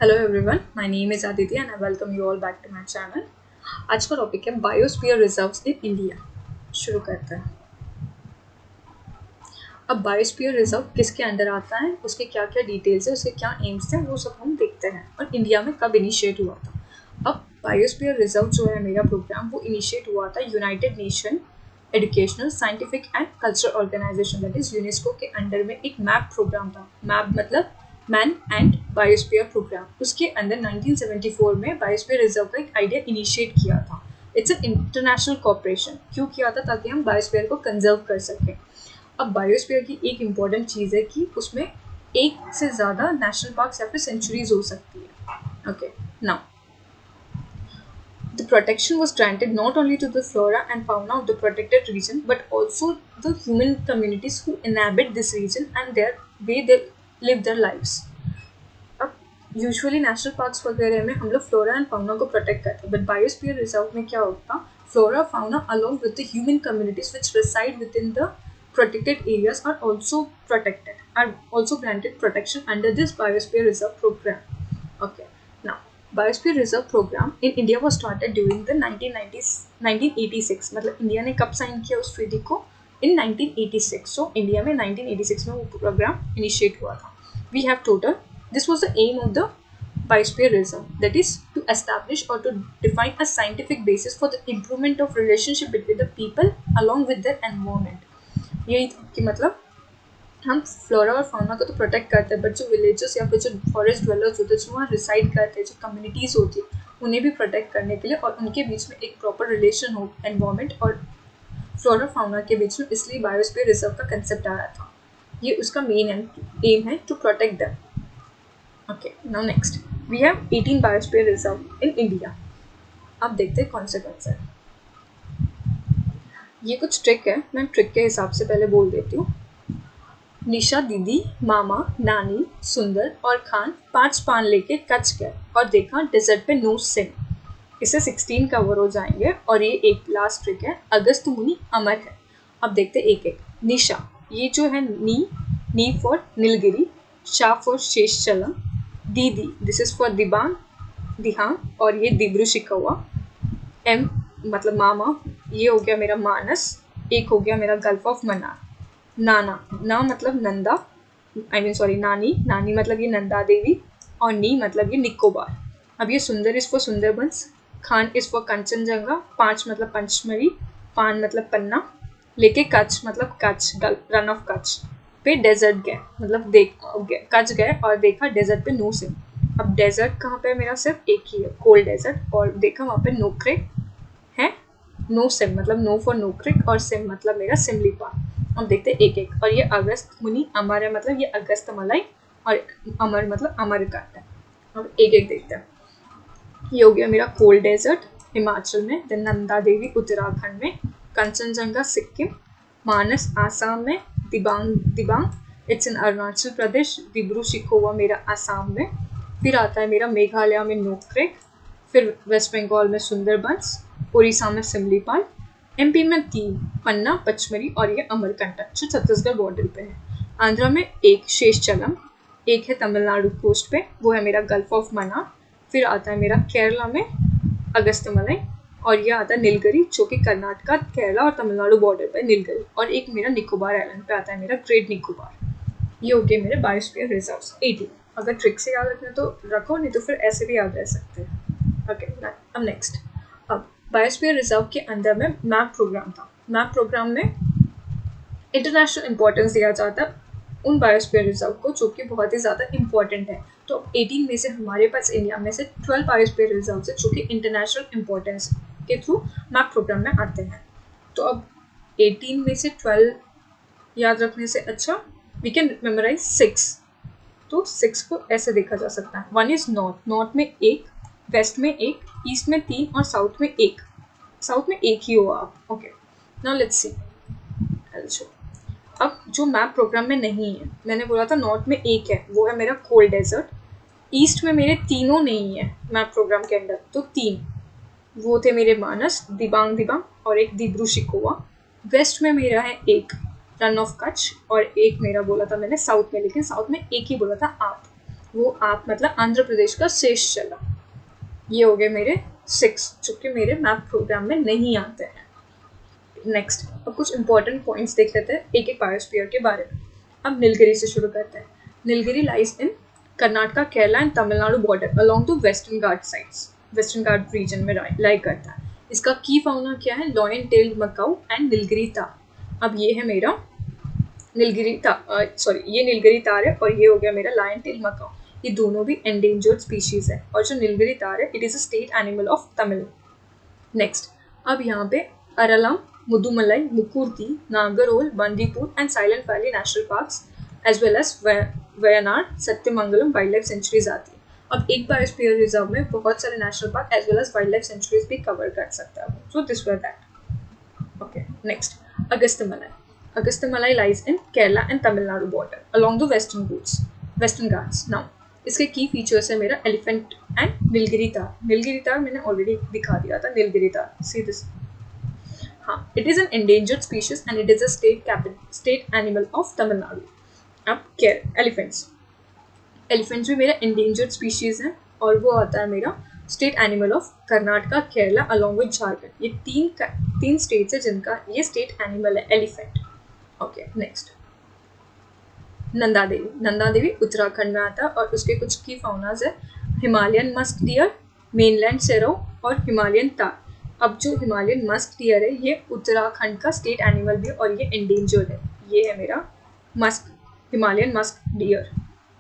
Hello everyone, my name is Aditya and I welcome you all back to my channel. आज का topic है biosphere reserves in India. शुरू करते हैं। अब बायोस्फीयर रिजर्व किसके अंडर आता है, उसके क्या क्या डिटेल्स है, उसके क्या एम्स थे, वो सब हम देखते हैं और इंडिया में कब इनिशिएट हुआ था। अब बायोस्फीयर रिजर्व जो है मेरा प्रोग्राम, वो इनिशिएट हुआ था United Nation Educational Scientific and Cultural Organisation, that is UNESCO के अंडर में एक मैप प्रोग्राम था। मैप मतलब मैन एंड बायोस्फीयर प्रोग्राम। उसके अंदर 1974 में बायोस्फीयर रिजर्व का एक आइडिया इनिशिएट किया था। It's an international corporation. क्यों किया था? ताकि हम बायोस्फीयर को कंजर्व कर सकें। अब बायोस्फीयर की एक इम्पॉर्टेंट चीज़ है कि उसमें एक से ज़्यादा नेशनल पार्क या फिर सेंचुरीज हो सकती है। Okay, now the protection was granted not only to the flora and fauna of the protected region but also the human communities who inhabit this region and their way they live their lives. अब usually national parks वगैरह में हम लोग flora and fauna को protect करते हैं, but biosphere reserve में क्या होता, flora fauna along with the human communities which reside within the protected areas are also granted protection under this biosphere reserve program. Okay, now biosphere reserve program in India was started during the 1990s 1986। मतलब India ने कब sign किया उस treaty को? in 1986। so India में 1986 में वो programme initiate हुआ था। we have total This was the aim of the biosphere reserve, that is to establish or to define a scientific basis for the improvement of relationship between the people along with their environment। यही था कि मतलब हम flora और fauna को तो protect करते हैं, बट जो विलेजेस या फिर जो फॉरेस्ट ड्वेलर्स होते हैं, जो वहाँ रिसाइड करते हैं, जो कम्युनिटीज़ होती है, उन्हें भी प्रोटेक्ट करने के लिए और उनके बीच में एक प्रॉपर रिलेशन हो एनवायरमेंट और फ्लोरा फाउना के बीच में, इसलिए बायोस्फीयर रिजर्व का कंसेप्ट आया था। ये उसका मेन एम है, to protect them. Okay, now next we have 18 biosphere reserve in India. अब देखते हैं कौन से हैं। ये कुछ ट्रिक है, मैं ट्रिक के हिसाब से पहले बोल देती हूँ। निशा दीदी, मामा, नानी, सुंदर और खान 5 पान लेके कच गए और देखा डेजर्ट पे नो सिम। इससे 16 कवर हो जाएंगे। और ये एक लास्ट ट्रिक है, अगस्त मुनि अमर है। अब देखते एक एक। निशा, ये जो है नी फॉर नीलगिरी, शा फॉर शेषचलम, दीदी दिस इज फॉर दिबांग दिहांग और ये दिब्रू शिकवा। एम मतलब मामा, ये हो गया मेरा मानस। एक हो गया मेरा गल्फ ऑफ मन्नार। नाना, ना मतलब नंदा, नानी, नानी मतलब ये नंदा देवी, और नी मतलब ये निकोबार। अब ये सुंदर is for Sundarbans, Khan is for Kanchenjunga, 5 मतलब पंचमढ़ी, पान मतलब पन्ना, लेके कच्छ मतलब कच्छ, रन ऑफ कच्छ पे डेजर्ट गए, मतलब कच्छ गए और देखा डेजर्ट पे नो सिम। अब डेजर्ट कहाँ पे है मेरा? सिर्फ एक ही है, कोल्ड डेजर्ट, और देखा वहाँ पे नोक्रेक है, नो सिम मतलब नो फॉर नोक्रेक, और सिम मतलब मेरा सिमली पान। अब देखते हैं एक एक। और ये अगस्त मुनि अमर है, मतलब ये अगस्त मलाई, और अमर मतलब अमरकंटक है। अब एक एक देखते हैं। ये हो गया मेरा कोल्ड डेजर्ट हिमाचल में, देन नंदा देवी उत्तराखंड में, कंचनजंगा सिक्किम, मानस आसाम में, दिबांग इट्स इन अरुणाचल प्रदेश, दिब्रू शिखोवा मेरा आसाम में, फिर आता है मेरा मेघालय में नोक्रेक, फिर वेस्ट बंगाल में सुंदरबंस, उड़ीसा में सिमलीपाल, एमपी में 3 पन्ना पचमढ़ी और ये अमरकंटक जो छत्तीसगढ़ बॉर्डर पे है। आंध्रा में एक शेषचलम, एक है तमिलनाडु कोस्ट पे, वो है मेरा गल्फ ऑफ मन्नार। फिर आता है मेरा केरला में अगस्तमलाई, और ये आता है नीलगिरी जो कि कर्नाटका, केरला और तमिलनाडु बॉर्डर पे नीलगिरी। और एक मेरा निकोबार आइलैंड पे आता है मेरा ग्रेट निकोबार। ये हो गए मेरे बायोस्फीयर रिजर्व्स 18। अगर ट्रिक से याद रखना तो रखो, नहीं तो फिर ऐसे भी याद रह सकते हैं। ओके, अब नेक्स्ट। अब बायोस्फीयर रिजर्व के अंदर में मैप प्रोग्राम था। मैप प्रोग्राम में इंटरनेशनल इंपॉर्टेंस दिया जाता है उन बायोस्फीयर रिजर्व को जो कि बहुत ही ज़्यादा इंपॉर्टेंट है। तो 18 में से हमारे पास इंडिया में से 12 बायोस्फीयर रिजर्व है जो कि इंटरनेशनल इंपॉर्टेंस के थ्रू मैप प्रोग्राम में आते हैं। तो अब 18 में से 12 याद रखने से अच्छा वी कैन मेमोराइज 6। तो 6 को ऐसे देखा जा सकता है। 1 इज नॉर्थ, नॉर्थ में 1, वेस्ट में 1, ईस्ट में 3 और साउथ में 1। साउथ में 1 ही होगा आप। Okay, now let's see. अब जो मैप प्रोग्राम में नहीं है, मैंने बोला था नॉर्थ में 1 है, वो है मेरा कोल्ड डेजर्ट। ईस्ट में मेरे तीनों नहीं है मैप प्रोग्राम के अंदर, तो 3 वो थे मेरे मानस, दिबांग और एक दिब्रू शिकोवा। वेस्ट में मेरा है 1 रन ऑफ कच्छ, और एक मेरा बोला था मैंने साउथ में, लेकिन साउथ में 1 ही बोला था आप, वो आप मतलब आंध्र प्रदेश का शेष चला। ये हो गए मेरे 6 जो कि मेरे मैप प्रोग्राम में नहीं आते हैं। नेक्स्ट, अब कुछ इंपॉर्टेंट पॉइंट्स देख लेते हैं एक एक बायोस्फीयर के बारे में। अब नीलगिरी से शुरू करते हैं। Nilgiri lies in Karnataka, Kerala and Tamil Nadu border along the Western Ghat sides. Western Ghat region में लाई करता है। इसका की फाउना क्या है? Lion tailed macaque and Nilgiri tahr. अब ये है मेरा नीलगिरी तार, ये नीलगिरी तार है और ये हो गया मेरा लायन टेल मकाऊ। ये दोनों भी एंडेंजर्ड स्पीशीज है और जो नीलगिरी तार है it is a state animal of Tamil Nadu. Next, अब यहाँ पे Aralam, Mudumalai, Mukurthi, Nagarhole, Bandipur and Silent Valley national parks as well as Wayanad, Sathyamangalam wildlife sanctuaries आती है। अब एक बायोस्फीयर रिजर्व में बहुत सारे national park as well as wildlife sanctuaries भी कवर कर सकता है। So this were that. Okay, next, Agasthyamalai. Agasthyamalai lies in Kerala and Tamil Nadu border along the western Ghats. Now इसके की फीचर्स है मेरा एलिफेंट एंड नीलगिरी तार। नीलगिरी तार मैंने ऑलरेडी दिखा दिया था। नीलगिरी तार, सी दिस। हाँ, it is an endangered species and it is a state animal of Tamil Nadu. अब एलिफेंट्स भी मेरा एंडेंजर्ड स्पीशीज है और वो आता है मेरा state animal of Karnataka, Kerala along with Jharkhand. ये तीन स्टेट्स है जिनका ये स्टेट एनिमल है elephant. Okay, next, Nanda Devi. Nanda Devi Uttarakhand में आता है और उसके कुछ की फाउनाज है। Himalayan musk deer, mainland serow और हिमालयन तार। अब जो हिमालयन मस्क डियर है ये उत्तराखंड का स्टेट एनिमल भी और ये एंडेंजर्ड है। ये है मेरा हिमालयन मस्क डियर,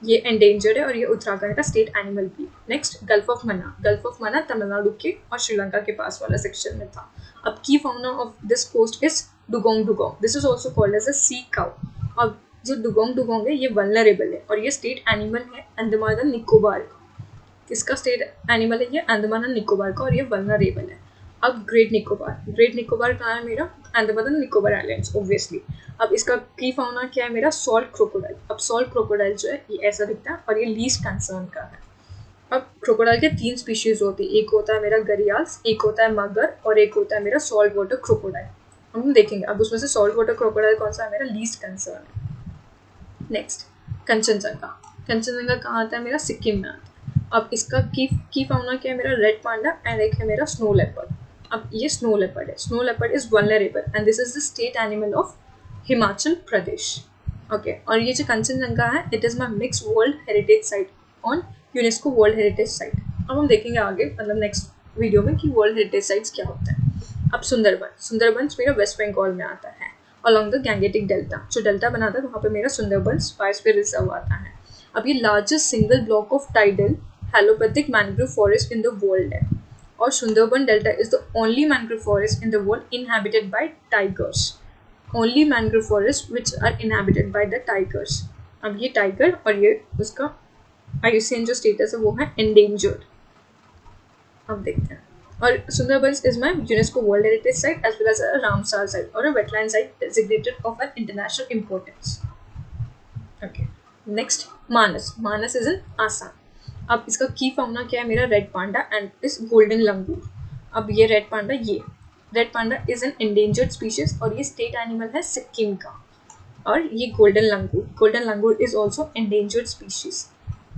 ये एंडेंजर्ड है और ये उत्तराखंड का स्टेट एनिमल भी। Next, gulf of Mannar. Gulf of Mannar Tamil Nadu के और श्रीलंका के पास वाला सेक्शन में था। अब की fauna of this coast is dugong dugong. This is also called as a sea cow. अब जो डुगोंग डुगोंग है ये वल्नरेबल है और ये स्टेट एनिमल है अंडमान एंड निकोबार का। किसका स्टेट एनिमल है? ये अंडमान एंड निकोबार का और ये वल्नरेबल है। अब ग्रेट निकोबार कहाँ है मेरा? Andaman and Nicobar islands obviously. अब इसका की फाउना क्या है मेरा? Salt crocodile. अब सॉल्ट क्रोकोडाइल जो है ये ऐसा दिखता है और ये लीस्ट कंसर्न का है। अब क्रोकोडाइल के 3 स्पीशीज होती है। एक होता है मेरा गरियाल्स, एक होता है मगर और एक होता है मेरा सॉल्ट वाटर क्रोकोडाइल। हम देखेंगे अब उसमें से सॉल्ट वाटर क्रोकोडाइल कौन सा है मेरा लीस्ट कंसर्न है। नेक्स्ट, कंचनजंगा। कंचनजंगा कहाँ आता है मेरा? सिक्किम में आता है। अब इसका की फाउना क्या है मेरा? रेड पांडा एंड एक है मेरा स्नो लेपर्ड। अब ये स्नो लेपर्ड है। Snow leopard is vulnerable and this is the state animal of Himachal Pradesh. Okay, और ये जो कंचनजंगा है it is my mix world heritage site on UNESCO world heritage site. अब हम देखेंगे आगे मतलब नेक्स्ट वीडियो में कि वर्ल्ड हेरिटेज साइट्स क्या होता है। अब सुंदरबंस मेरा वेस्ट बंगाल में आता है अलॉन्ग द गैंगेटिक डेल्टा। जो डेल्टा बनाता है वहाँ पे मेरा सुंदरबंस बायोस्फीयर रिजर्व आता है। अब ये largest single block of tidal halophytic mangrove forest in the world है और Sundarban delta is the only mangrove forest in the world inhabited by tigers. Only mangrove forest which are inhabited by the tigers. अब ये tiger और ये उसका IUCN जो status है वो है एंडेंजर्ड। अब देखते हैं। और Sundarbans is my UNESCO World Heritage Site as well as a Ramsar site or a wetland site designated of an international importance. Okay. Next, Manas. Manas is in Assam. अब इसका की फाउना क्या है मेरा? रेड पांडा एंड इस golden लंगूर। अब ये red panda is an endangered species और ये स्टेट एनिमल है सिक्किम का। और ये golden langur is also endangered species.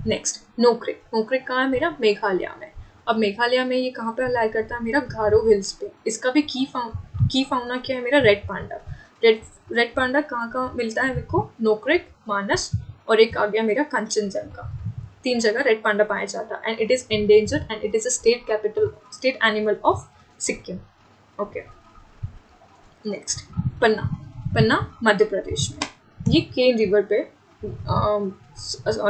Next, Nokrek कहाँ है मेरा? मेघालय में। अब मेघालय में ये कहाँ पे लाई करता है मेरा? गारो हिल्स पे। इसका भी की फाउना क्या है मेरा? रेड पांडा कहाँ मिलता है मेरे को? नोक्रेक, मानस और एक आ गया मेरा कंचनजंगा। 3 जगह रेड पांडा पाया जाता है and it is endangered and it is a state animal of Sikkim. Okay, next, Panna Madhya Pradesh में। ये केन रिवर पे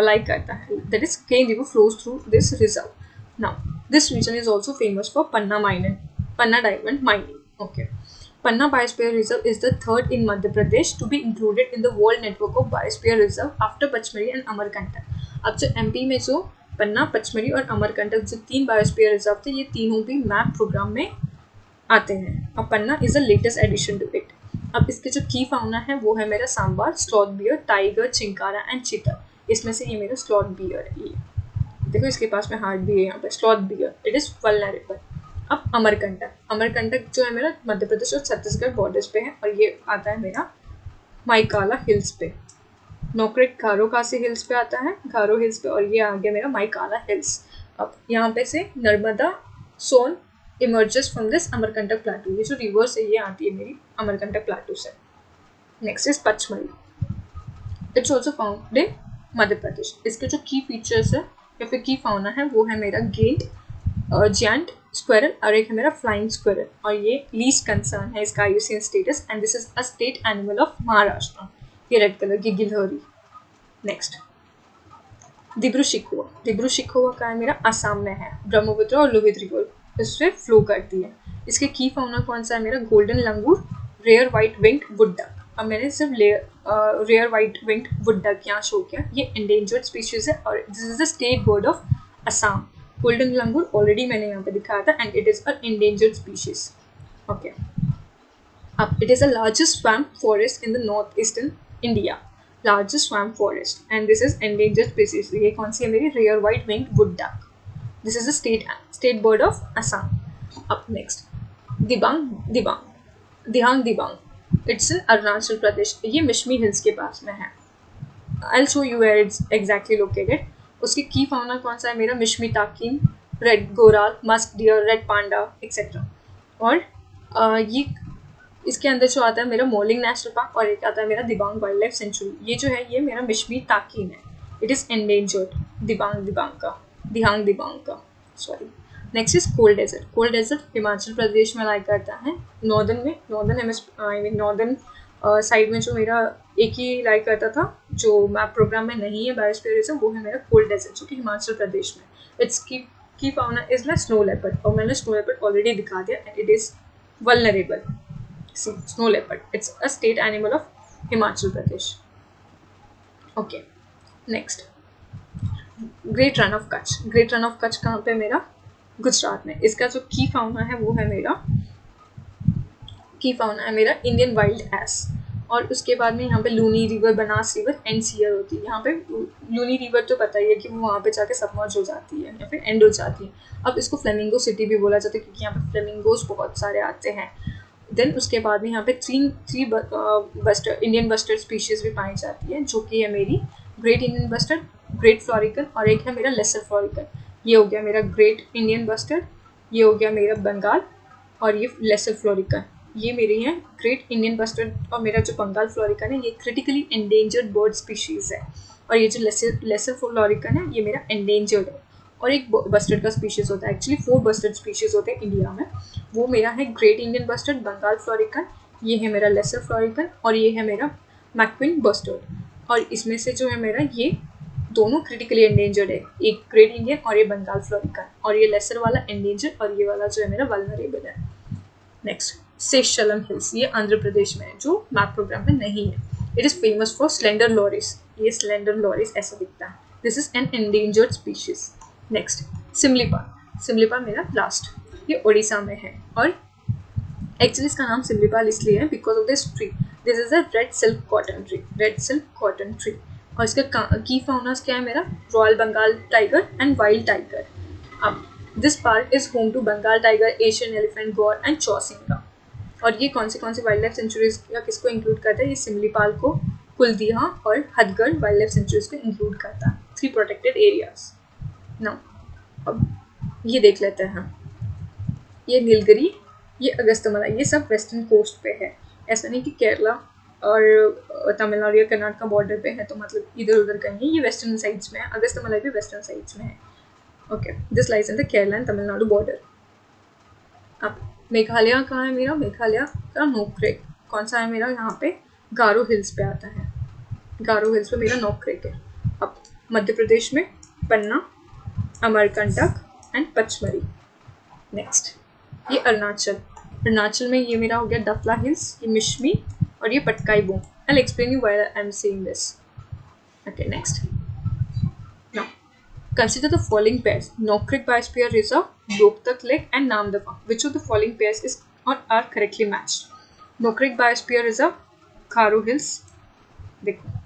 लाइक करता है। That is Ken river flows through this reserve. Now, this region is also famous for Panna diamond mining. Okay. Panna Biosphere Reserve is the third in Madhya Pradesh to be included in the world network of Biosphere Reserve after Pachmari and Amarkantak. अब जो MP में जो पन्ना, पचमढ़ी और अमरकंटक जो 3 biosphere reserve थे ये तीनों भी मैप प्रोग्राम में आते हैं। अब Panna is the latest addition to it. अब इसके जो की फाउना है वो है मेरा sambar, sloth bear, tiger, chinkara and cheetah. इसमें से ये मेरा स्लॉथ बियर है। ये देखो इसके पास में हार्ट भी है यहाँ पे, sloth bear, it is vulnerable. अब अमरकंटक जो है मेरा मध्य प्रदेश और छत्तीसगढ़ बॉर्डर्स पे है और ये आता है मेरा माइकाला हिल्स पे। नोक्रेक गारो खासी हिल्स पे आता है, गारो हिल्स पे, और ये आ गया मेरा माइकाला हिल्स। अब यहाँ पे से Narmada Son emerges from this Amarkantak plateau, ये जो रिवर्स है ये आती है मेरी अमरकंटक प्लाटू से। Next is Pachmarhi, it's also found in Madhya Pradesh. इसके जो की फीचर्स है या फिर की फाउना है वो है मेरा गेंट, जायंट स्क्वायरल, और एक है मेरा फ्लाइंग स्क्वायरल, और ये लीस्ट कंसर्न है इसका IUCN status, and this is a state animal of Maharashtra. ये रेड कलर की गिलहरी। नेक्स्ट दिब्रू शिखोवा, दिब्रू शिखोवा का है मेरा असम में है, ब्रह्मपुत्र और लोहित रिवर इससे फ्लो करती है। इसके की फाउना कौन सा है मेरा, golden langur, rare white winged wood duck. अब मैंने सिर्फ rare white winged wood duck यहाँ शो किया, ये एंडेंजर्ड स्पीशीज है और this is the state bird of Assam. Golden langur already मैंने यहाँ पे दिखाया था and it is a endangered species. Okay, अब it is the largest swamp forest in the north eastern India, largest swamp forest, and this is endangered species. ये कौन सी है मेरी, rare white winged wood duck. This is the state bird of Assam. अब next Dibang Dibang, Dihang Dibang, it's in Arunachal Pradesh, ये Mishmi hills के पास में है। I'll show you where it's exactly located. उसकी की फाउना कौन सा है मेरा, Mishmi takin, red goral, musk deer, red panda etcetera. और ये इसके अंदर जो आता है मेरा मोलिंग नेशनल पार्क और एक आता है मेरा दिबांग वाइल्ड लाइफ सेंचुरी। ये जो है ये मेरा मिशमी ताकिन है, it is endangered, Dihang Dibang का sorry. Next is cold desert, cold desert Himachal Pradesh में लाई करता है, नॉर्दर्न में, नॉर्दर्न साइड में जो मेरा एक ही लाई करता था जो मैप प्रोग्राम में नहीं है बायोस्फीयरिज्म, वो है मेरा कोल्ड डेजर्ट जो कि हिमाचल प्रदेश में। इट्स की fauna is like snow leopard, और मैंने स्नो लेपर्ड ऑलरेडी दिखा दिया and it is vulnerable. Snow leopard, it's a state animal of Himachal Pradesh. Okay, next great run of Kutch, great run of Kutch कहाँ पे मेरा, गुजरात में। इसका जो की फाउना है वो है मेरा, की फाउना है मेरा इंडियन वाइल्ड एस, और उसके बाद में यहाँ पे Luni river, Banas river and सियर होती है। यहाँ पे लूनी रिवर तो पता ही है कि वो वहाँ पे जाके सबमर्ज हो जाती है या फिर एंड हो जाती है। अब इसको फ्लेमिंगो सिटी भी बोला जाता है क्योंकि यहाँ पे फ्लेमिंगोज बहुत सारे आते हैं। देन उसके बाद में यहाँ पे three buster, Indian bustard species भी पाई जाती है, जो कि है मेरी great Indian bustard, great florican, और एक है मेरा लेसर फ्लोरिकन। ये हो गया मेरा ग्रेट इंडियन बस्टर्ड, ये हो गया मेरा बंगाल, और ये लेसर फ्लोरिकन, ये मेरे हैं ग्रेट इंडियन बस्टर्ड, और मेरा जो बंगाल फ्लोरिकन है ये क्रिटिकली एंडेंजर्ड बर्ड स्पीशीज़ है, और ये जो लेसर फ्लोरिकन है ये मेरा एंडेंजर्ड है। और एक बस्टर्ड का स्पीशीज़ होता है, एक्चुअली 4 बस्टर्ड स्पीशीज़ होते हैं इंडिया में, वो मेरा है great Indian bustard, Bengal florican, ये है मेरा लेसर फ्लोरिकन, और ये है मेरा मैक्विन बस्टर्ड। और इसमें से जो है मेरा ये दोनों क्रिटिकली एंडेंजर्ड है, एक ग्रेट इंडियन और ये बंगाल फ्लोरिकन, और ये लेसर वाला एंडेंजर्ड और ये वाला जो है मेरा वल्नरेबल है। नेक्स्ट सेशलम हिल्स, ये आंध्र प्रदेश में है जो मैप प्रोग्राम में नहीं है। It is famous for slender loris, ये स्लेंडर लॉरिस ऐसा दिखता है, this is an endangered species. Next Simlipal, Simlipal मेरा लास्ट, ये उड़ीसा में है, और एक्चुअली इसका नाम सिमलीपाल इसलिए है because of this tree, this is a red silk cotton tree, red silk cotton tree. और इसका की फाउनास क्या है मेरा, royal Bengal tiger and wild tiger. अब this park is home to Bengal tiger, Asian elephant, gaur and chousingha. और ये कौन सी वाइल्ड लाइफ सेंचुरीज या किसको इंक्लूड करता है, ये सिमलीपाल को, कुलदीहा और हथगढ़ वाइल्ड लाइफ सेंचुरीज को इंक्लूड करता है, 3 प्रोटेक्टेड एरियाज। नाउ अब ये देख लेते हैं, ये नीलगिरी, ये अगस्तमलाई, ये सब वेस्टर्न कोस्ट पे है, ऐसा नहीं कि केरला और तमिलनाडु या कर्नाटका बॉर्डर पे है तो मतलब इधर उधर कहीं है, ये वेस्टर्न साइड्स में है, अगस्तमलाई भी वेस्टर्न साइड्स में है। Okay, this lies in the Kerala and Tamil Nadu border. अब मेघालय कहाँ है मेरा, मेघालय का नोक्रेक कौन सा है मेरा, यहाँ पे गारो हिल्स पे आता है, गारो हिल्स पे मेरा नोक्रेक है। अब मध्य प्रदेश में पन्ना, अमरकंटक एंड पचमढ़ी। नेक्स्ट ये अरुणाचल, अरुणाचल में ये मेरा हो गया डफला हिल्स, ये मिशमी, और ये Patkai boom. I'll explain you why I'm saying this. Okay, next. Now, consider the following pairs: Nokrik Biosphere Reserve, Loktak Lake, and Namdapha. Which of the following pairs is or are correctly matched? Nokrik Biosphere Reserve, Garo Hills. देखो,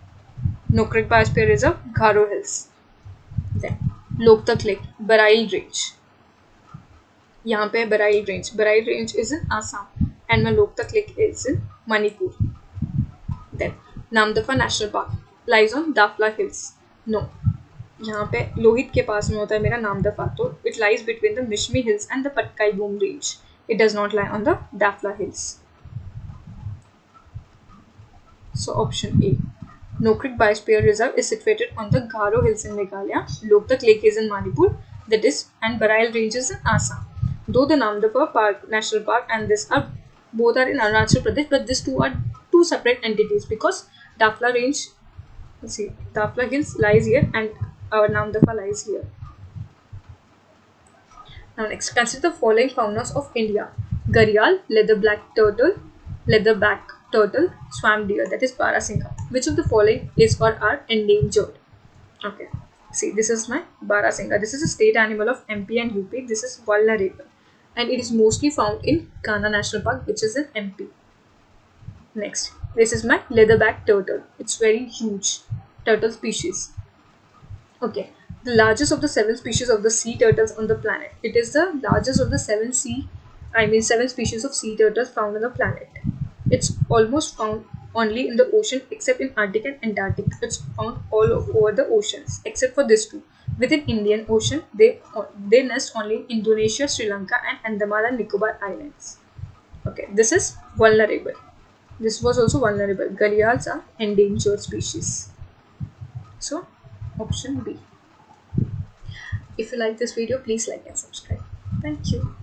Nokrik Biosphere Reserve, Garo Hills. Then Loktak Lake, Barail Range. यहाँ पे Barail range, Barail range is in Assam, and Loktak lake is in Manipur. Then Namdapha national park, lies on Dafla Hills. No, यहाँ पे लोहित के पास में होता है मेरा नामदफा, तो it lies between the Mishmi Hills and the Patkai Boom Range. It does not lie on the Dafla Hills. So option A. Nokrik Biosphere Reserve is situated on the Garo Hills in Meghalaya. Loktak Lake is in Manipur, that is, and Barail Ranges in Assam. Though the Namdapha Park, National Park, and this are both are in Arunachal Pradesh, but these two are two separate entities because Dafla Range, see, Dafla Hills lies here and our Namdapha lies here. Now next, consider the following faunas of India: Gharial, leatherback turtle, swamp deer, that is Barasingha. Which of the following is or are endangered? Okay, see, this is my Barasingha. This is a state animal of MP and UP. This is vulnerable and it is mostly found in Kanha National Park, which is in MP. Next, this is my leatherback turtle. It's very huge turtle species. Okay, the largest of the 7 species of the sea turtles on the planet. It is the largest of the 7 species of sea turtles found on the planet. It's almost found only in the ocean except in Arctic and Antarctic. It's found all over the oceans except for these two. Within Indian Ocean, they nest only in Indonesia, Sri Lanka, and Andaman and Nicobar Islands. Okay, this is vulnerable. This was also vulnerable. Gharials are endangered species. So, option B. If you like this video, please like and subscribe. Thank you.